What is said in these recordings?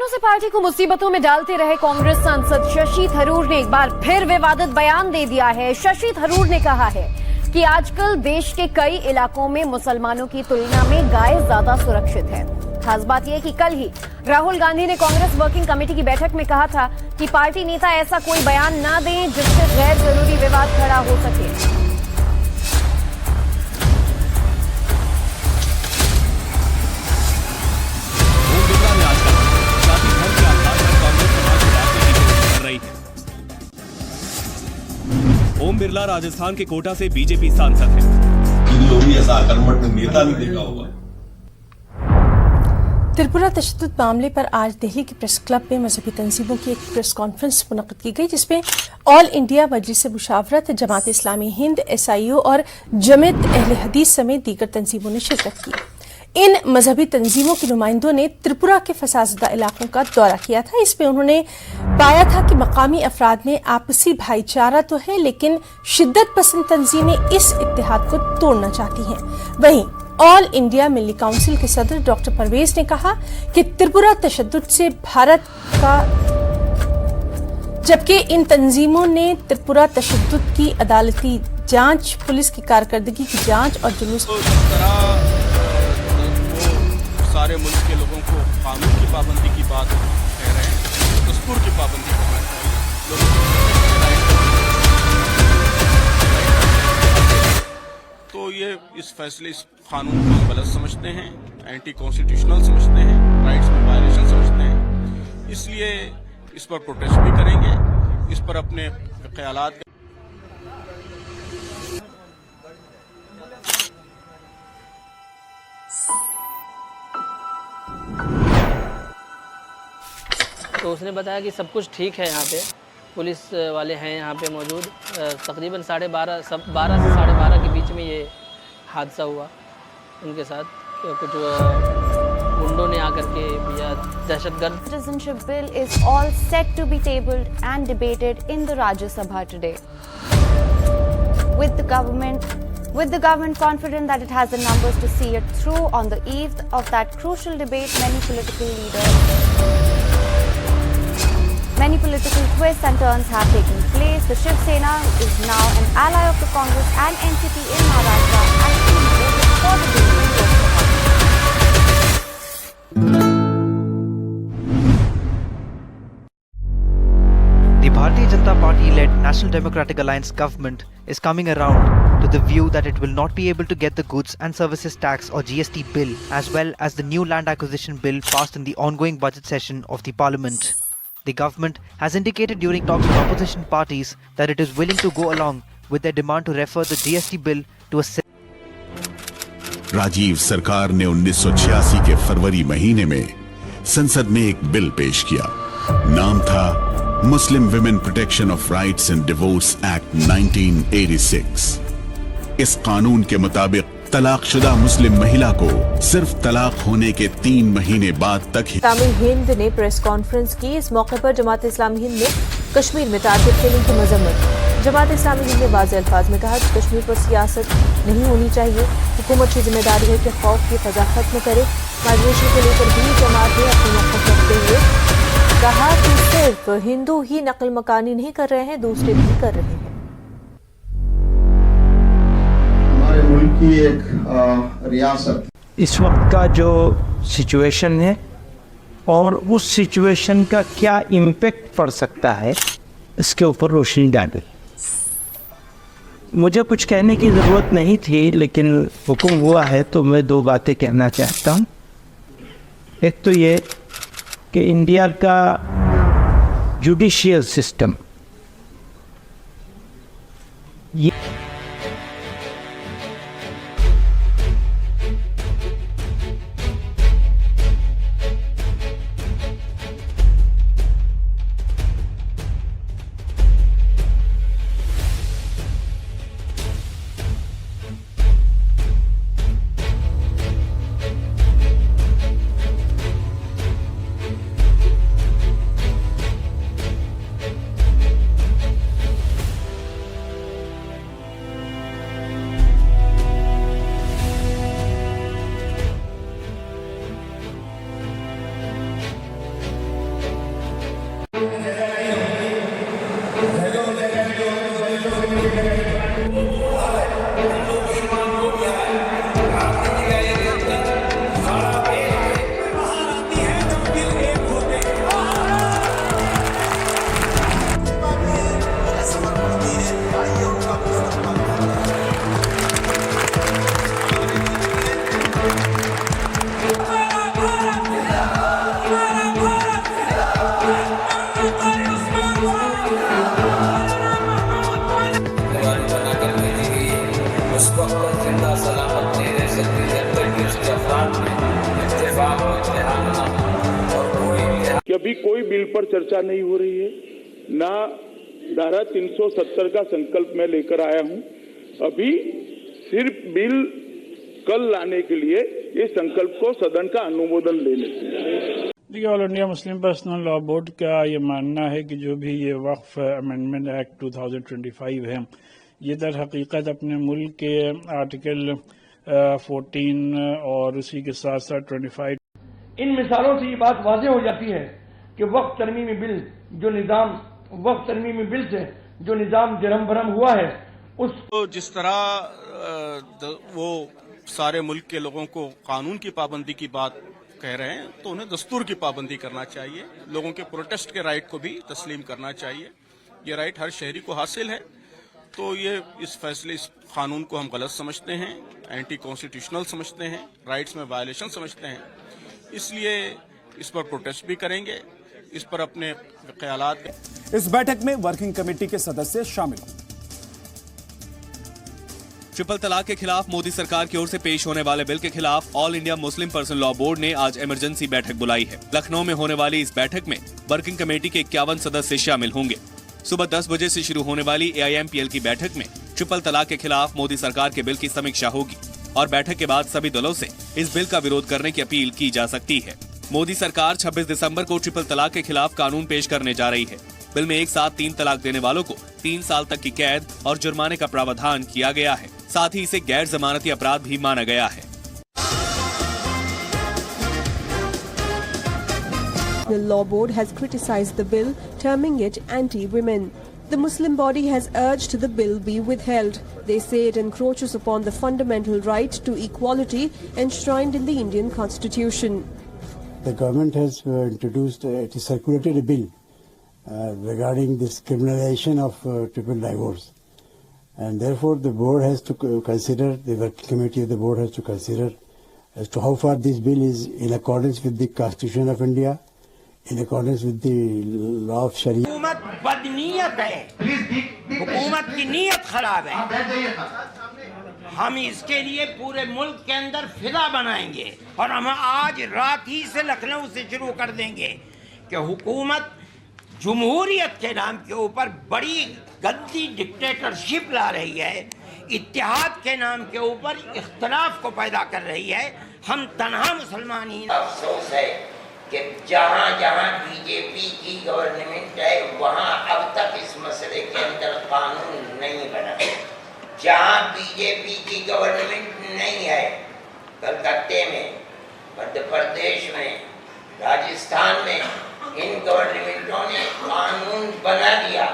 से पार्टी को मुसीबतों में डालते रहे कांग्रेस सांसद शशि थरूर ने एक बार फिर विवादित बयान दे दिया है। शशि थरूर ने कहा है कि आजकल देश के कई इलाकों में मुसलमानों की तुलना में गाय ज्यादा सुरक्षित है। खास बात यह कि कल ही राहुल गांधी ने कांग्रेस वर्किंग कमेटी की बैठक में कहा था कि पार्टी नेता ऐसा कोई बयान न दें जिससे गैर जरूरी विवाद खड़ा हो सके। ओम बिरला राजस्थान के कोटा से बीजेपी सांसद हैं। इन लोगों ने ऐसा कर्मठ नेता नहीं देखा होगा। त्रिपुरा तशद्दुद मामले पर आज दिल्ली के प्रेस क्लब में मजहबी तंजीमों की एक प्रेस कॉन्फ्रेंस मुनक्किद की गई, जिसमें ऑल इंडिया मजलिस मुशावरत, जमात इस्लामी हिंद, SIO और जमात अहले हदीस समेत दीगर तंजीमों ने शिरकत की। इन मजहबी तंजीमों के नुमाइंदों ने त्रिपुरा के फसादज़दा इलाकों का दौरा किया था। इसमें उन्होंने पाया था कि मकामी अफराद में आपसी भाईचारा तो है, लेकिन शिद्दत पसंद तंजीमें इस इत्तेहाद को तोड़ना चाहती हैं। वहीं ऑल इंडिया मिल्ली काउंसिल के सदर डॉक्टर परवेज ने कहा कि त्रिपुरा तशद्दुद से भारत का, जबकि इन तंजीमों ने त्रिपुरा तशद्दुद की अदालती जांच, पुलिस की कारकर्दगी की जांच और जुलूस सारे मुल्क के लोगों को कानून की पाबंदी की बात कह रहे हैं, दस्तूर की पाबंदी करना चाहिए। तो ये इस फैसले, इस कानून को गलत समझते हैं, एंटी कॉन्स्टिट्यूशनल समझते हैं, राइट्स में वायलेशन समझते हैं। इसलिए इस पर प्रोटेस्ट भी करेंगे, इस पर अपने ख्यालात तो उसने बताया कि सब कुछ ठीक है, यहाँ पे पुलिस वाले हैं यहाँ पे मौजूद। तकरीबन 12:30 से 12:30 के बीच में ये हादसा हुआ उनके साथ। कुछ गुंडों ने आकर के या दहशतगर्द। Citizenship bill is all set to be tabled and debated in the Rajya Sabha today. With the government confident that it has the numbers to see it through, on the eve of that crucial debate, many political twists and turns have taken place. The Shiv Sena is now an ally of the Congress and NCP in Maharashtra and voted for the bill in Lok Sabha. The Bharatiya Janata Party-led National Democratic Alliance government is coming around to the view that it will not be able to get the Goods and Services Tax or GST bill, as well as the new land acquisition bill passed in the ongoing budget session of the Parliament. The government has indicated during talks with opposition parties that it is willing to go along with their demand to refer the GST bill to a Rajiv सरकार ने 1986 के फरवरी महीने में संसद में एक bill पेश किया। नाम था Muslim women protection of rights in divorce act 1986। इस कानून के मुताबिक तलाकशुदा मुस्लिम महिला को सिर्फ तलाक होने के 3 महीने बाद तक इस्लामी हिंद ने प्रेस कॉन्फ्रेंस की। इस मौके पर जमात इस्लामी हिंद ने कश्मीर में टारगेट किलिंग की मजम्मत। जमात इस्लामी हिंद ने वाज़े अल्फाज में कहा कि कश्मीर पर सियासत नहीं होनी चाहिए। हुकूमत की जिम्मेदारी है कि खौफ की फजा खत्म करे। माइग्रेशन को लेकर भी जमात ने अपने मौक़िफ़ रखते हुए कहा कि सिर्फ हिंदू ही नकल मकानी नहीं कर रहे हैं, दूसरे भी कर रहे हैं। मुल्क की एक रियासत इस वक्त का जो सिचुएशन है और उस सिचुएशन का क्या इम्पैक्ट पड़ सकता है, इसके ऊपर रोशनी डालें। मुझे कुछ कहने की ज़रूरत नहीं थी, लेकिन हुक्म हुआ है तो मैं 2 बातें कहना चाहता हूँ। एक तो ये कि इंडिया का जुडिशियल सिस्टम ये अभी कोई बिल पर चर्चा नहीं हो रही है, ना धारा 370 का संकल्प मैं लेकर आया हूं। अभी सिर्फ बिल कल लाने के लिए इस संकल्प को सदन का अनुमोदन लेने। देखिए, all India Muslim personal law board का ये मानना है कि जो भी ये वक्फ अमेंडमेंट एक्ट 2025 है, ये दर हकीकत अपने मुल्क के आर्टिकल 14 और उसी के साथ साथ 25। इन मिसालों से ये बात वाज़ेह हो जाती है कि वक्फ तरमीमी बिल से जो निज़ाम जरम भरम हुआ है, उसको जिस तरह वो सारे मुल्क के लोगों को कानून की पाबंदी की बात कह रहे हैं, तो उन्हें दस्तूर की पाबंदी करना चाहिए। लोगों के प्रोटेस्ट के राइट को भी तस्लीम करना चाहिए। ये राइट हर शहरी को हासिल है। तो ये इस फैसले, इस कानून को हम गलत समझते हैं, एंटी कॉन्स्टिट्यूशनल समझते हैं, राइट्स में वायलेशन समझते हैं। इसलिए इस पर प्रोटेस्ट भी करेंगे, इस पर अपने ख्यालात। इस बैठक में वर्किंग कमेटी के सदस्य शामिल होंगे। ट्रिपल तलाक के खिलाफ मोदी सरकार की ओर से पेश होने वाले बिल के खिलाफ all India Muslim personal law board ने आज इमरजेंसी बैठक बुलाई है। लखनऊ में होने वाली इस बैठक में वर्किंग कमेटी के 51 सदस्य शामिल होंगे। सुबह 10 बजे से शुरू होने वाली AIMPL की बैठक में ट्रिपल तलाक के खिलाफ मोदी सरकार के बिल की समीक्षा होगी और बैठक के बाद सभी दलों से इस बिल का विरोध करने की अपील की जा सकती है। मोदी सरकार 26 दिसंबर को ट्रिपल तलाक के खिलाफ कानून पेश करने जा रही है। बिल में एक साथ 3 तलाक देने वालों को 3 साल तक की कैद और जुर्माने का प्रावधान किया गया है। साथ ही इसे गैर जमानती अपराध भी माना गया है। The law board has criticized the bill, terming it anti-women. The Muslim body has urged the bill be withheld. They say it encroaches upon the fundamental right to equality enshrined in the Indian Constitution. The government has it circulated a bill regarding this criminalization of triple divorce. And therefore the board has to consider, the working committee of the board has to consider as to how far this bill is in accordance with the Constitution of India, in accordance with the law of Sharia. हुकूमत बदनीयत है, हुकूमत की नीयत खराब है। हम इसके लिए पूरे मुल्क के अंदर फिदा बनाएंगे और हम आज रात ही से लखनऊ से शुरू कर देंगे कि हुकूमत जमहूरियत के नाम के ऊपर बड़ी गंदी डिक्टेटरशिप ला रही है, इत्तेहाद के नाम के ऊपर इख्तलाफ को पैदा कर रही है। हम तनहा मुसलमान ही। अफसोस है कि जहाँ जहाँ बीजेपी की गवर्नमेंट है, वहाँ अब तक इस मसले के अंदर कानून नहीं बना। जहाँ बीजेपी की गवर्नमेंट नहीं है, कलकत्ते में, मध्य प्रदेश में, राजस्थान में, इन गवर्नमेंटों ने कानून बना दिया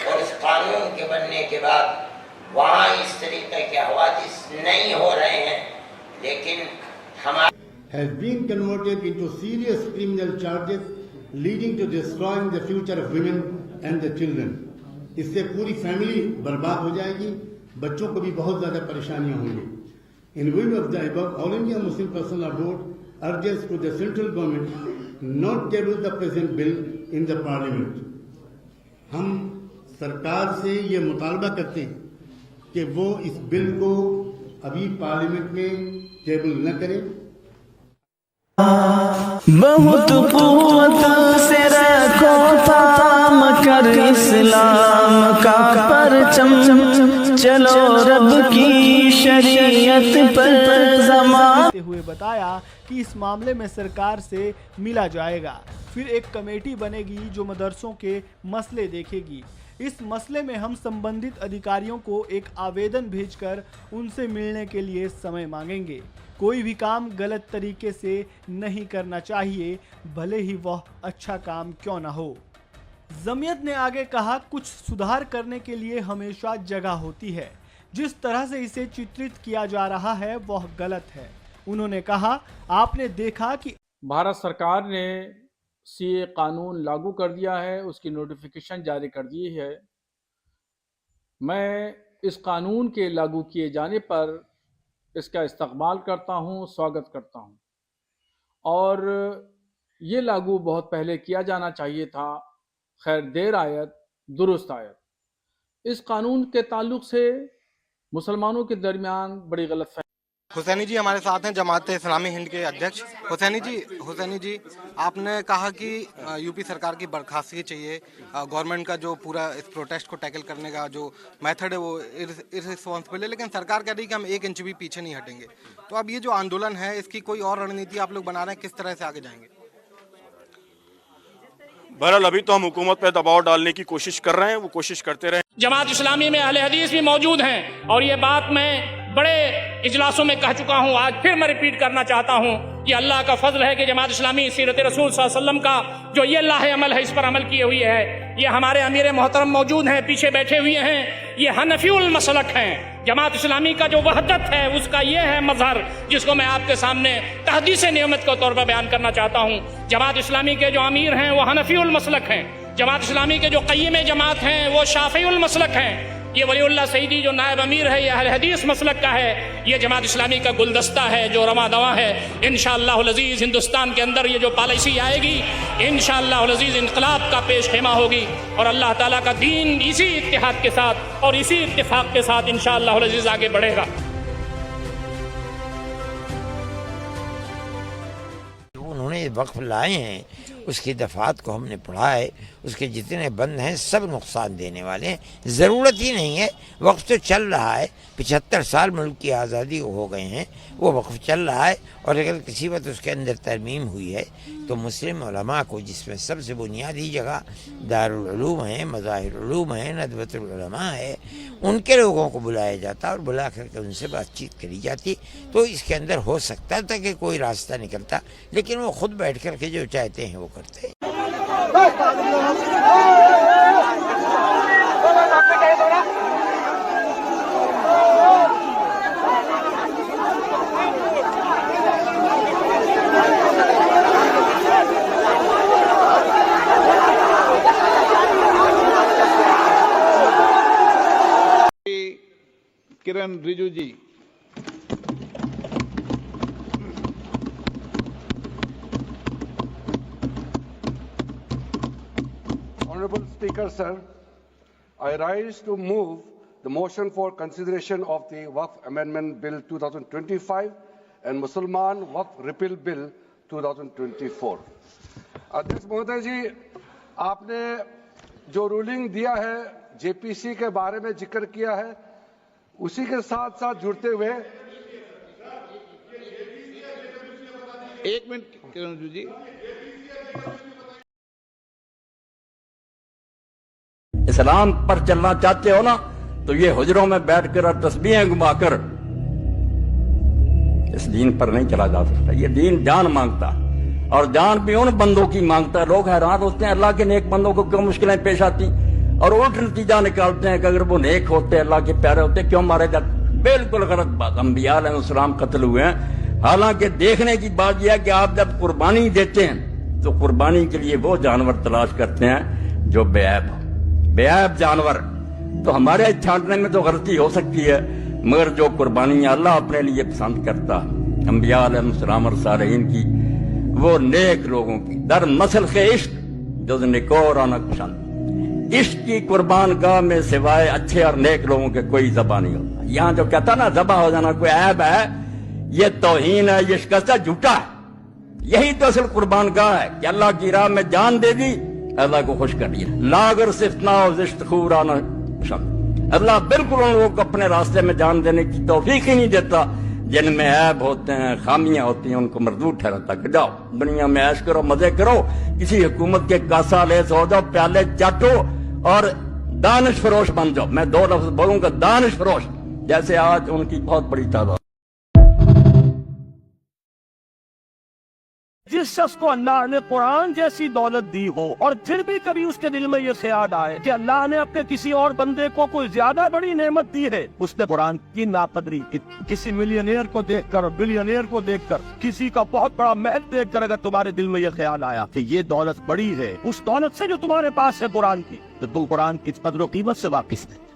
और इस कानून के बनने के बाद वहाँ इस तरीके के हवादिस नहीं हो रहे हैं। लेकिन हमारे has been converted into serious criminal charges leading to destroying the future of women and the children. इससे पूरी फैमिली बर्बाद हो जाएगी, बच्चों को भी बहुत ज्यादा परेशानियां होंगी। In view of the above, All India Muslim Personnel Law Board urges to the central government not table the present bill in the parliament. हम सरकार से ये मुतालबा करते हैं कि वो इस बिल को अभी पार्लियामेंट में टेबल न करे। बहुत कुव्वत से रखो थाम कर इस्लाम का परचम, चलो रब की शरीयत पर ज़मान। हुए बताया कि इस मामले में सरकार से मिला जाएगा, फिर एक कमेटी बनेगी जो मदरसों के मसले देखेगी। इस मसले में हम संबंधित अधिकारियों को एक आवेदन भेजकर उनसे मिलने के लिए समय मांगेंगे। कोई भी काम गलत तरीके से नहीं करना चाहिए, भले ही वह अच्छा काम क्यों ना हो। जमीयत ने आगे कहा, कुछ सुधार करने के लिए हमेशा जगह होती है, जिस तरह से इसे चित्रित किया जा रहा है वह गलत है। उन्होंने कहा, आपने देखा कि भारत सरकार ने सीए कानून लागू कर दिया है, उसकी नोटिफिकेशन जारी कर दी है। मैं इस कानून के लागू किए जाने पर इसका इस्तकबाल करता हूं, स्वागत करता हूं, और ये लागू बहुत पहले किया जाना चाहिए था। खैर देर आयत दुरुस्त आयत। इस कानून के ताल्लुक से मुसलमानों के दरमियान बड़ी गलतफहमी हुसैनी जी हमारे साथ हैं, जमात इस्लामी हिंद के अध्यक्ष। हुसैनी जी आपने कहा कि यूपी सरकार की बर्खास्तगी चाहिए, गवर्नमेंट का जो पूरा इस प्रोटेस्ट को टैकल करने का जो मेथड है वो इररिस्पॉन्सिबल है, लेकिन सरकार कह रही है कि हम 1 इंच भी पीछे नहीं हटेंगे। तो अब ये जो आंदोलन है इसकी कोई और रणनीति आप लोग बना रहे हैं, किस तरह से आगे जाएंगे? बहरहाल अभी तो हम हुकूमत पे दबाव डालने की कोशिश कर रहे हैं, वो कोशिश करते रहे। जमात इस्लामी में अहले हदीस भी मौजूद हैं और ये बात मैं बड़े इजलासों में कह चुका हूँ, आज फिर मैं रिपीट करना चाहता हूँ कि अल्लाह का फजल है कि जमात इस्लामी सीरत रसूल सल्लल्लाहु अलैहि वसल्लम का जो ये लाहे अमल है इस पर अमल किए हुई है। ये हमारे अमीर मोहतरम मौजूद हैं, पीछे बैठे हुए हैं, ये हनफीउल मसलक हैं। जमात इस्लामी का जो वहदत है उसका ये है मजहर, जिसको मैं आपके सामने तहदीस नियमत के तौर पर बयान करना चाहता हूँ। जमात इस्लामी के जो अमीर हैं वो हनफीउल मसलक हैं, जमात इस्लामी के जो क़य्यम जमात हैं वो शाफ़ीउल मसलक हैं। ये वलीउल्लाह सईदी जो नायब अमीर है ये अहले हदीस मसलक का है। ये जमात इस्लामी का गुलदस्ता है जो रमा दवा है। इंशाअल्लाहुल अज़ीज़ हिंदुस्तान के अंदर ये जो पॉलिसी आएगी इंशाअल्लाहुल अज़ीज़ इनकलाब का पेश खेमा होगी और अल्लाह ताला का दीन इसी इत्तिहाद के साथ और इसी इत्तिफाक के साथ इंशाअल्लाहुल अज़ीज़ आगे बढ़ेगा। उन्होंने वक्फ लाए हैं, उसकी दफात को हमने पढ़ा है, उसके जितने बंद हैं सब नुकसान देने वाले हैं, ज़रूरत ही नहीं है। वक्फ तो चल रहा है, 75 साल मुल्क की आज़ादी हो गए हैं, वो वक्फ चल रहा है और अगर किसी वक्त उसके अंदर तरमीम हुई है तो मुस्लिम उलमा को, जिसमें सबसे बुनियादी जगह दारुल उलूम है, मज़ाहिर उलूम है, नदवतुल उलमा है, उनके लोगों को बुलाया जाता और बुला करके उनसे बातचीत करी जाती। तो इसके अंदर हो सकता था कि कोई रास्ता निकलता, लेकिन वो खुद बैठ कर के जो चाहते हैं वो करते हैं। किरण रिजिजू जी। Honorable Speaker, sir, I rise to move the motion for consideration of the Waqf Amendment Bill 2025 and Musliman Waqf Repeal Bill 2024. अध्यक्ष महोदय जी, आपने जो रूलिंग दिया है, जेपीसी के बारे में जिक्र किया है, उसी के साथ साथ जुड़ते हुए एक मिनट किरण जी, इस्लाम पर चलना चाहते हो ना तो ये हुजरों में बैठकर और तस्बीहें घुमाकर इस दीन पर नहीं चला जा सकता। ये दीन जान मांगता और जान भी उन बंदों की मांगता है। लोग हैरान होते हैं अल्लाह के नेक बंदों को क्यों मुश्किलें पेश आती और उल्ट नतीजा निकालते हैं कि अगर वो नेक होते, अल्लाह के प्यारे होते, क्यों मारे जाते। बिल्कुल गलत बात। अंबिया अलैहिस्सलाम कत्ल हुए हैं। हालांकि देखने की बात यह है कि आप जब कुर्बानी देते हैं तो कुर्बानी के लिए वो जानवर तलाश करते हैं जो बेऐब हो। बेऐब जानवर तो हमारे छांटने में तो गलती हो सकती है, मगर जो कुर्बानी अल्लाह अपने लिए पसंद करता, अंबिया अलैहिस्सलाम और सालेहीन की, वो नेक लोगों की दर मसल के इश्क जो निकोर आना पसंद, इश्क की कुर्बान गाह में सिवाय अच्छे और नेक लोगों के कोई ज़बा नहीं होता। यहाँ जो कहता ना ज़बा हो जाना कोई ऐब है, ये तौहीन है, ये शिकस्त झूठा है। यही तो असल कुर्बान गाह है कि अल्लाह की राह में जान दे दी, अल्लाह को खुश कर दिया। लागर सिफ्तना और जिश्तखूर आना पसंद। अल्लाह बिल्कुल उन लोगों को अपने रास्ते में जान देने की तौफीक ही नहीं देता जिनमें ऐब होते हैं, खामियां होती हैं, उनको मरदूद ठहराता कि जाओ दुनिया में ऐश करो, मजे करो, किसी हुकूमत के कासा ले सो जाओ, प्याले चाटो और दानिश फरोश बन जाओ। मैं 2 लफ्ज बोलूंगा, दानिश फरोश, जैसे आज उनकी बहुत बड़ी तादाद। जिस शख्स को अल्लाह ने कुरान जैसी दौलत दी हो और फिर भी कभी उसके दिल में ये ख्याल आए कि अल्लाह ने अपने किसी और बंदे को कोई ज्यादा बड़ी नेमत दी है, उसने कुरान की नाकदरी किसी मिलियनियर को देखकर, बिलियनियर को देखकर, किसी का बहुत बड़ा महल देखकर अगर तुम्हारे दिल में ये ख्याल आया कि ये दौलत बड़ी है उस दौलत से जो तुम्हारे पास है कुरान की, तो तुम कुरान की कदर कीमत से वाकिफ है।